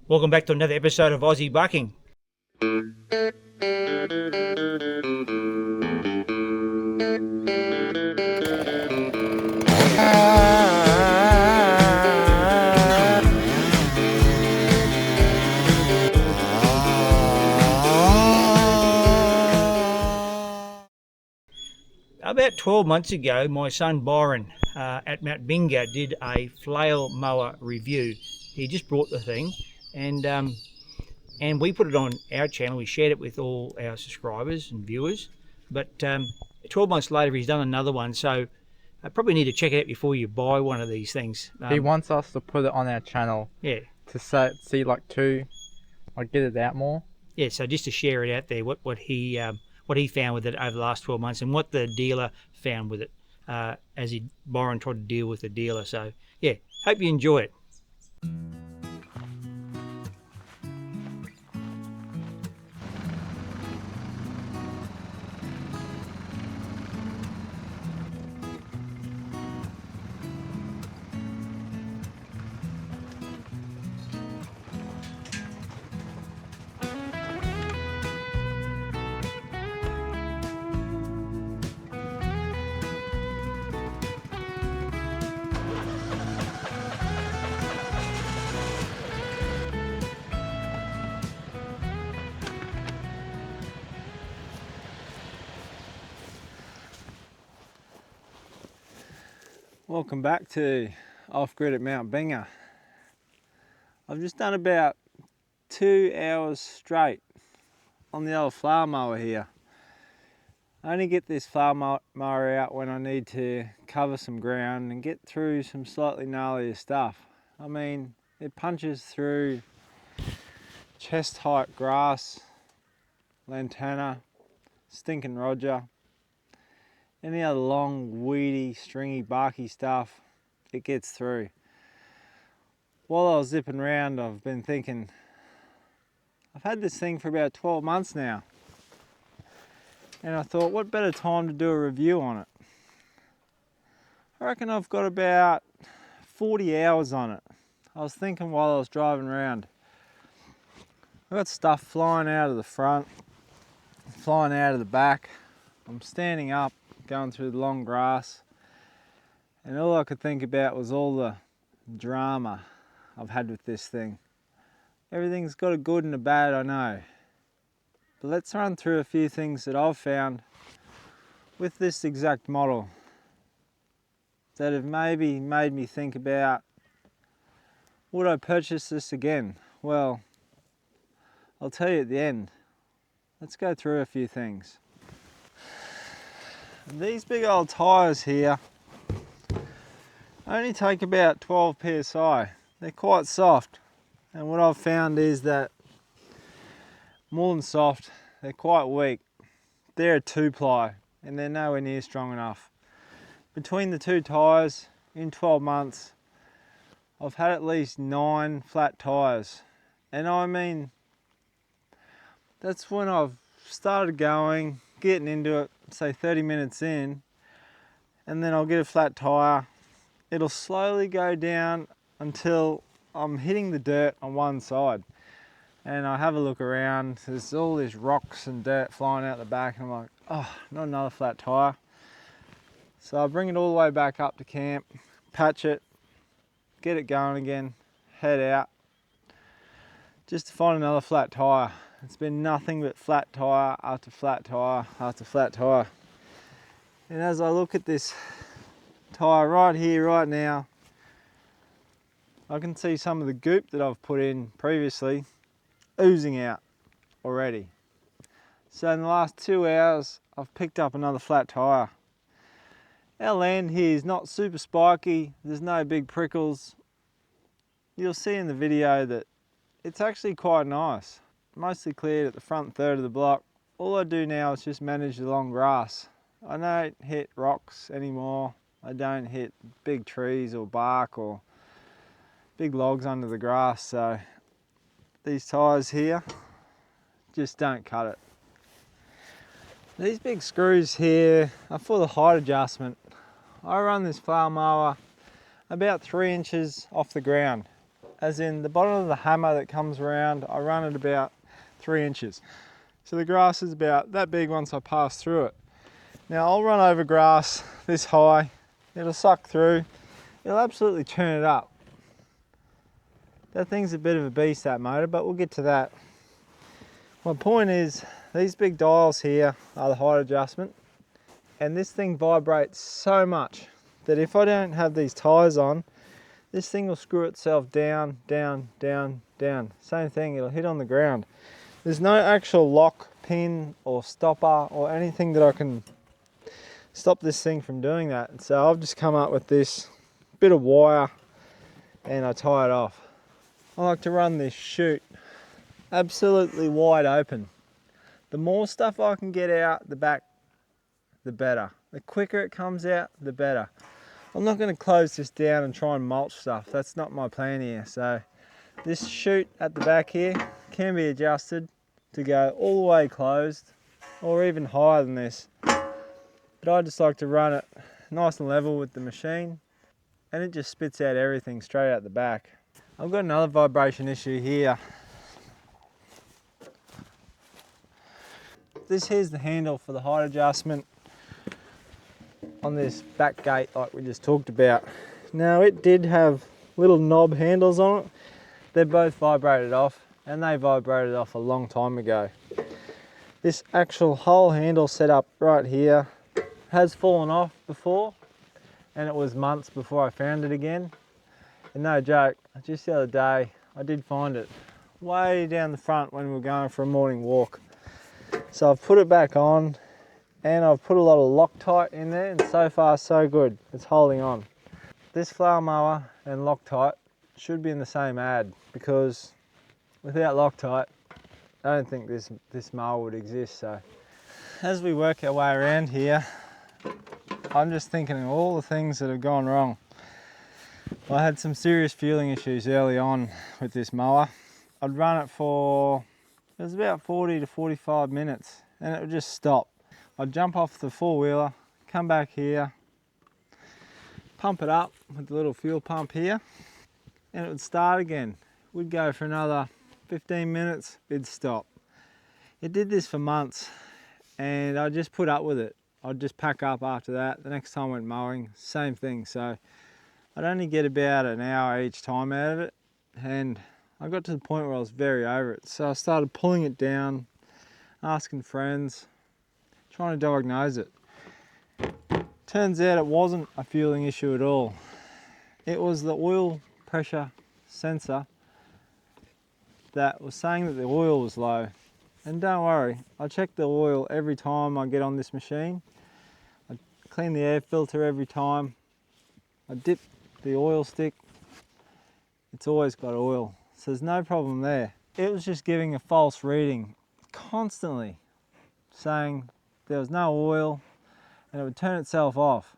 Welcome back to another episode of Aussie Bucking. About 12 months ago, my son Byron at MtBinga did a Flail mower review. He just brought the thing and we put it on our channel. We shared it with all our subscribers and viewers. But 12 months later, he's done another one. So I probably need to check it out before you buy one of these things. He wants us to put it on our channel. Yeah. To see like get it out more. Yeah. So just to share it out there, what he found with it over the last 12 months and what the dealer found with it as Byron tried to deal with the dealer. So yeah, hope you enjoy it. Welcome back to Offgrid MtBinga. I've just done about 2 hours straight on the old flail mower here. I only get this flail mower out when I need to cover some ground and get through some slightly gnarlier stuff. I mean, it punches through chest height grass, lantana, stinking Roger, any other long, weedy, stringy, barky stuff, it gets through. While I was zipping around, I've been thinking, I've had this thing for about 12 months now. And I thought, what better time to do a review on it? I reckon I've got about 40 hours on it. I was thinking while I was driving around. I've got stuff flying out of the front, flying out of the back. I'm standing up, going through the long grass, and all I could think about was all the drama I've had with this thing. Everything's got a good and a bad, I know, but let's run through a few things that I've found with this exact model that have maybe made me think about, would I purchase this again? Well, I'll tell you at the end. Let's go through a few things. These big old tyres here only take about 12 psi. They're quite soft, and what I've found is that more than soft, they're quite weak. They're a 2-ply and they're nowhere near strong enough. Between the two tyres, in 12 months, I've had at least 9 flat tyres, and I mean, that's when I've started going, getting into it, say 30 minutes in, and then I'll get a flat tyre. It'll slowly go down until I'm hitting the dirt on one side, and I have a look around. There's all these rocks and dirt flying out the back, and I'm like, oh, not another flat tyre. So I bring it all the way back up to camp, patch it, get it going again, head out, just to find another flat tyre. It's been nothing but flat tyre after flat tyre after flat tyre. And as I look at this tyre right here, right now, I can see some of the goop that I've put in previously oozing out already. So in the last 2 hours, I've picked up another flat tyre. Our land here is not super spiky, there's no big prickles. You'll see in the video that it's actually quite nice. Mostly cleared at the front third of the block. All I do now is just manage the long grass. I don't hit rocks anymore. I don't hit big trees or bark or big logs under the grass, so these tyres here just don't cut it. These big screws here are for the height adjustment. I run this flail mower about 3 inches off the ground. as in the bottom of the hammer that comes around, I run it about 3 inches. So the grass is about that big once I pass through it. Now I'll run over grass this high, it'll suck through, it'll absolutely turn it up. That thing's a bit of a beast, that motor, but we'll get to that. My point is, these big dials here are the height adjustment, and this thing vibrates so much that if I don't have these tyres on, this thing will screw itself down, down, down, down. Same thing, it'll hit on the ground. There's no actual lock, pin, or stopper, or anything that I can stop this thing from doing that. So I've just come up with this bit of wire and I tie it off. I like to run this chute absolutely wide open. The more stuff I can get out the back, the better. The quicker it comes out, the better. I'm not going to close this down and try and mulch stuff. That's not my plan here. So this chute at the back here can be adjusted to go all the way closed or even higher than this. But I just like to run it nice and level with the machine, and it just spits out everything straight out the back. I've got another vibration issue here. This here's the handle for the height adjustment on this back gate like we just talked about. Now it did have little knob handles on it. They're both vibrated off, and they vibrated off a long time ago. This actual whole handle setup right here has fallen off before, and it was months before I found it again. And no joke, just the other day I did find it way down the front when we were going for a morning walk. So I've put it back on, and I've put a lot of Loctite in there, and so far so good, it's holding on. This Flail mower and Loctite should be in the same ad, because without Loctite I don't think this mower would exist. So as we work our way around here, I'm just thinking of all the things that have gone wrong. I had some serious fueling issues early on with this mower. I'd run it for, it was about 40 to 45 minutes, and it would just stop. I'd jump off the four-wheeler, come back here, pump it up with the little fuel pump here, and it would start again. We'd go for another 15 minutes, it'd stop. It did this for months, and I just put up with it. I'd just pack up after that. The next time I went mowing, same thing. So I'd only get about an hour each time out of it, and I got to the point where I was very over it. So I started pulling it down, asking friends, trying to diagnose it. Turns out it wasn't a fueling issue at all. It was the oil pressure sensor that was saying that the oil was low. And don't worry, I check the oil every time I get on this machine. I clean the air filter every time. I dip the oil stick. It's always got oil, so there's no problem there. It was just giving a false reading constantly, saying there was no oil, and it would turn itself off.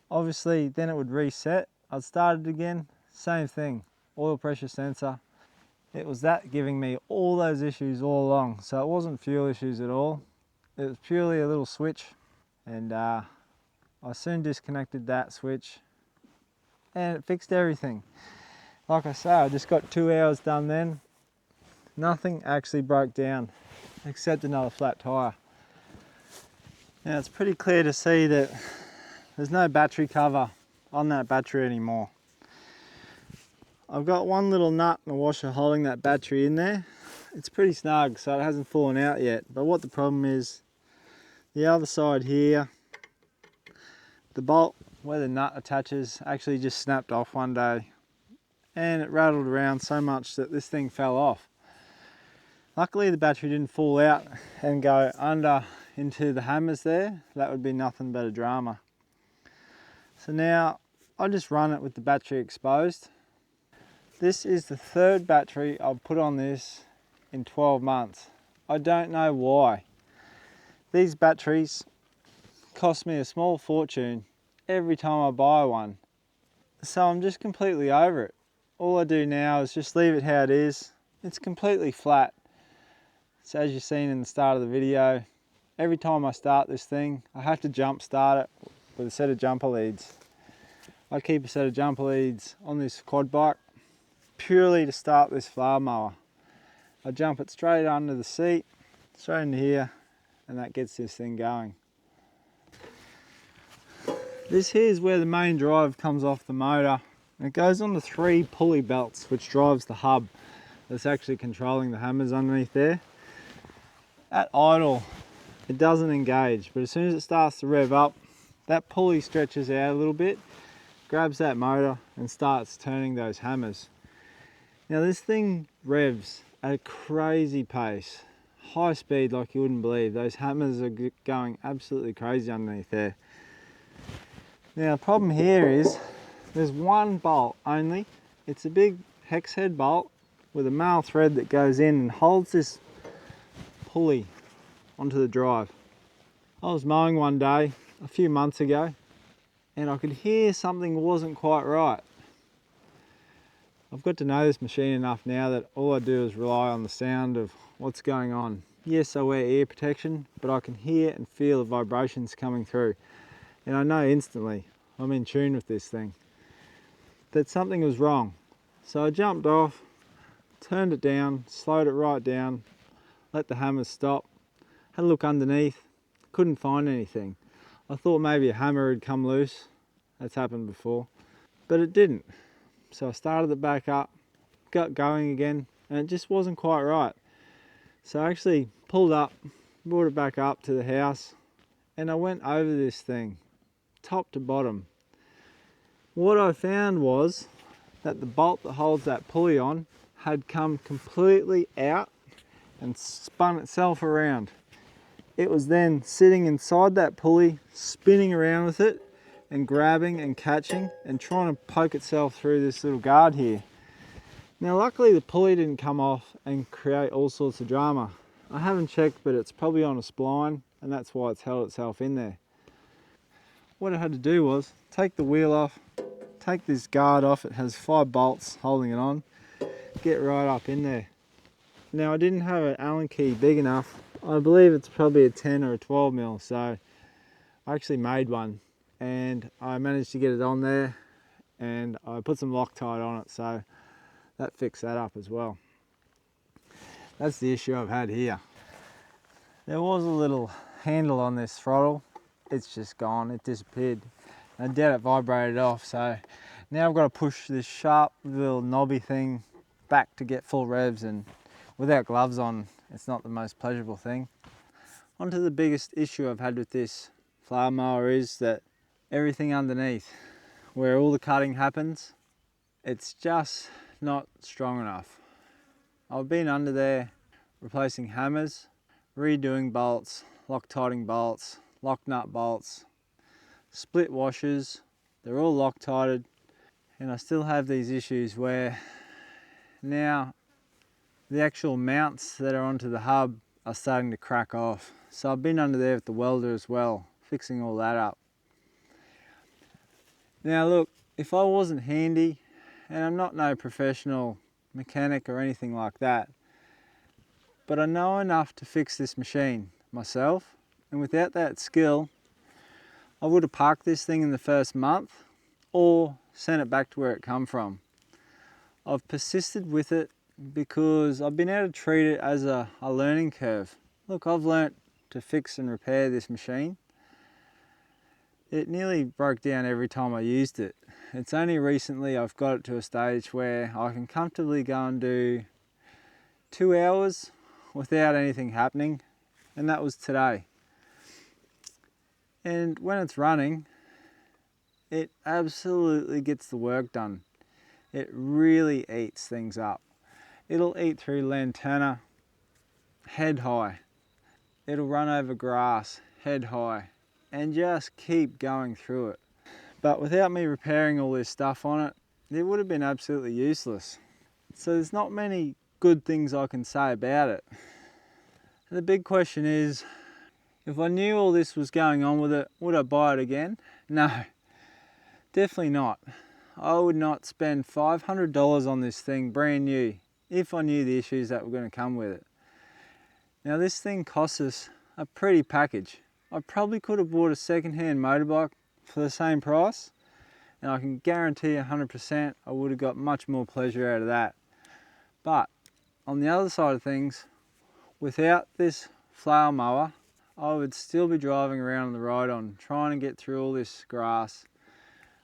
Obviously then it would reset. I'd start it again, same thing, oil pressure sensor. It was that giving me all those issues all along. So it wasn't fuel issues at all. It was purely a little switch, and I soon disconnected that switch, and it fixed everything. Like I say, I just got 2 hours done then. Nothing actually broke down except another flat tire. Now it's pretty clear to see that there's no battery cover on that battery anymore. I've got one little nut and a washer holding that battery in there. It's pretty snug, so it hasn't fallen out yet. But what the problem is, the other side here, the bolt where the nut attaches actually just snapped off one day, and it rattled around so much that this thing fell off. Luckily the battery didn't fall out and go under into the hammers there. That would be nothing but a drama. So now I just run it with the battery exposed. This is the third battery I've put on this in 12 months. I don't know why. These batteries cost me a small fortune every time I buy one. So I'm just completely over it. All I do now is just leave it how it is. It's completely flat. So as you've seen in the start of the video, every time I start this thing, I have to jump start it with a set of jumper leads. I keep a set of jumper leads on this quad bike, purely to start this flail mower. I jump it straight under the seat, straight into here, and that gets this thing going. This here is where the main drive comes off the motor. It goes on the 3 pulley belts which drives the hub that's actually controlling the hammers underneath there. At idle it doesn't engage, but as soon as it starts to rev up, that pulley stretches out a little bit, grabs that motor and starts turning those hammers. Now this thing revs at a crazy pace, high speed like you wouldn't believe. Those hammers are going absolutely crazy underneath there. Now the problem here is there's one bolt only. It's a big hex head bolt with a male thread that goes in and holds this pulley onto the drive. I was mowing one day a few months ago and I could hear something wasn't quite right. I've got to know this machine enough now that all I do is rely on the sound of what's going on. Yes, I wear ear protection, but I can hear and feel the vibrations coming through. And I know instantly, I'm in tune with this thing, that something was wrong. So I jumped off, turned it down, slowed it right down, let the hammers stop, had a look underneath, couldn't find anything. I thought maybe a hammer had come loose, that's happened before, but it didn't. So I started it back up, got going again, and it just wasn't quite right. So I actually pulled up, brought it back up to the house, and I went over this thing, top to bottom. What I found was that the bolt that holds that pulley on had come completely out and spun itself around. It was then sitting inside that pulley, spinning around with it and grabbing and catching and trying to poke itself through this little guard here. Now luckily the pulley didn't come off and create all sorts of drama. I haven't checked, but it's probably on a spline and that's why it's held itself in there. What I had to do was take the wheel off, take this guard off, it has 5 bolts holding it on, get right up in there. Now I didn't have an Allen key big enough. I believe it's probably a 10 or a 12 mil, so I actually made one and I managed to get it on there and I put some Loctite on it, so that fixed that up as well. That's the issue I've had here. There was a little handle on this throttle, it's just gone, it disappeared. I doubt it vibrated off, so now I've got to push this sharp little knobby thing back to get full revs, and without gloves on it's not the most pleasurable thing. On to the biggest issue I've had with this flail mower is that everything underneath, where all the cutting happens, it's just not strong enough. I've been under there replacing hammers, redoing bolts, Loctiting bolts, lock nut bolts, split washers, they're all Loctited, and I still have these issues where now the actual mounts that are onto the hub are starting to crack off. So I've been under there with the welder as well, fixing all that up. Now look, if I wasn't handy, and I'm not no professional mechanic or anything like that, but I know enough to fix this machine myself, and without that skill I would have parked this thing in the first month or sent it back to where it come from. I've persisted with it because I've been able to treat it as a learning curve. Look, I've learnt to fix and repair this machine. It nearly broke down every time I used it. It's only recently I've got it to a stage where I can comfortably go and do 2 hours without anything happening, and that was today. And when it's running, it absolutely gets the work done. It really eats things up. It'll eat through lantana head high. It'll run over grass head high and just keep going through it. But without me repairing all this stuff on it, it would have been absolutely useless. So there's not many good things I can say about it. And the big question is, if I knew all this was going on with it, would I buy it again? No, definitely not. I would not spend $500 on this thing brand new if I knew the issues that were going to come with it. Now this thing costs us a pretty package. I probably could have bought a second-hand motorbike for the same price and I can guarantee 100% I would have got much more pleasure out of that. But on the other side of things, without this flail mower, I would still be driving around on the ride-on trying to get through all this grass.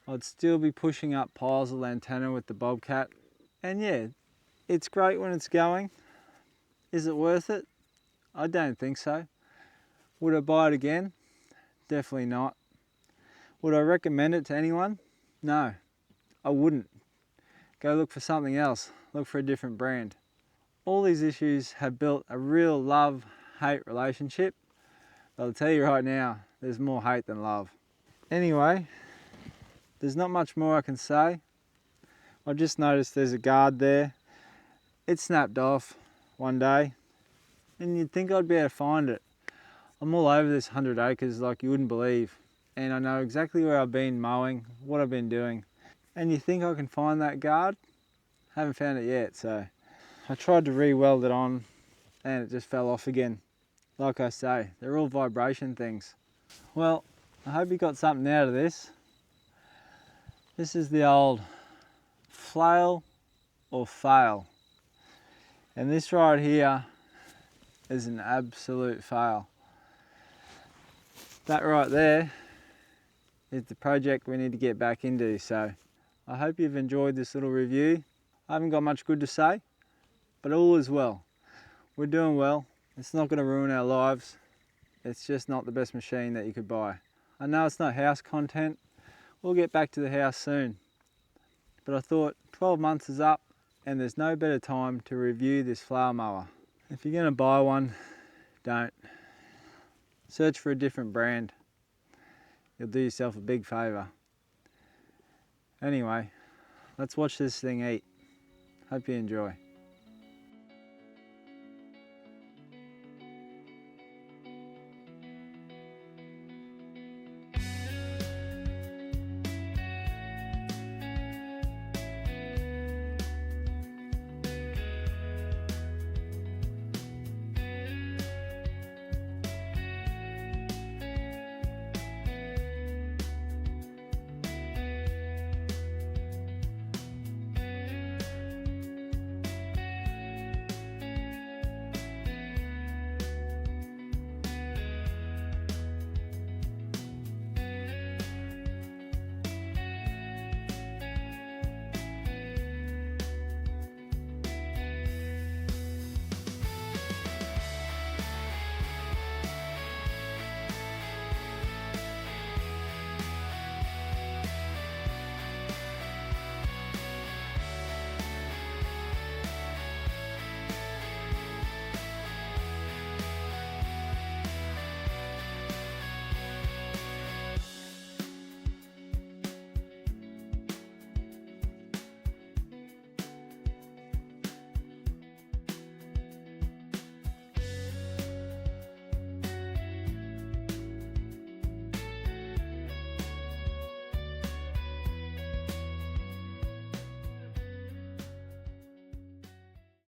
I'd still be pushing up piles of lantana with the bobcat. And yeah, it's great when it's going. Is it worth it? I don't think so. Would I buy it again? Definitely not. Would I recommend it to anyone? No, I wouldn't. Go look for something else. Look for a different brand. All these issues have built a real love-hate relationship. But I'll tell you right now, there's more hate than love. Anyway, there's not much more I can say. I just noticed there's a guard there. It snapped off one day, and you'd think I'd be able to find it. I'm all over this 100 acres like you wouldn't believe, and I know exactly where I've been mowing, what I've been doing. And you think I can find that guard? Haven't found it yet, so I tried to re-weld it on and it just fell off again. Like I say, they're all vibration things. Well, I hope you got something out of this. This is the old flail or fail. And this right here is an absolute fail. That right there is the project we need to get back into. So I hope you've enjoyed this little review. I haven't got much good to say, but all is well. We're doing well. It's not going to ruin our lives. It's just not the best machine that you could buy. I know it's not house content. We'll get back to the house soon. But I thought 12 months is up and there's no better time to review this flail mower. If you're going to buy one, don't. Search for a different brand. You'll do yourself a big favour. Anyway, let's watch this thing eat. Hope you enjoy.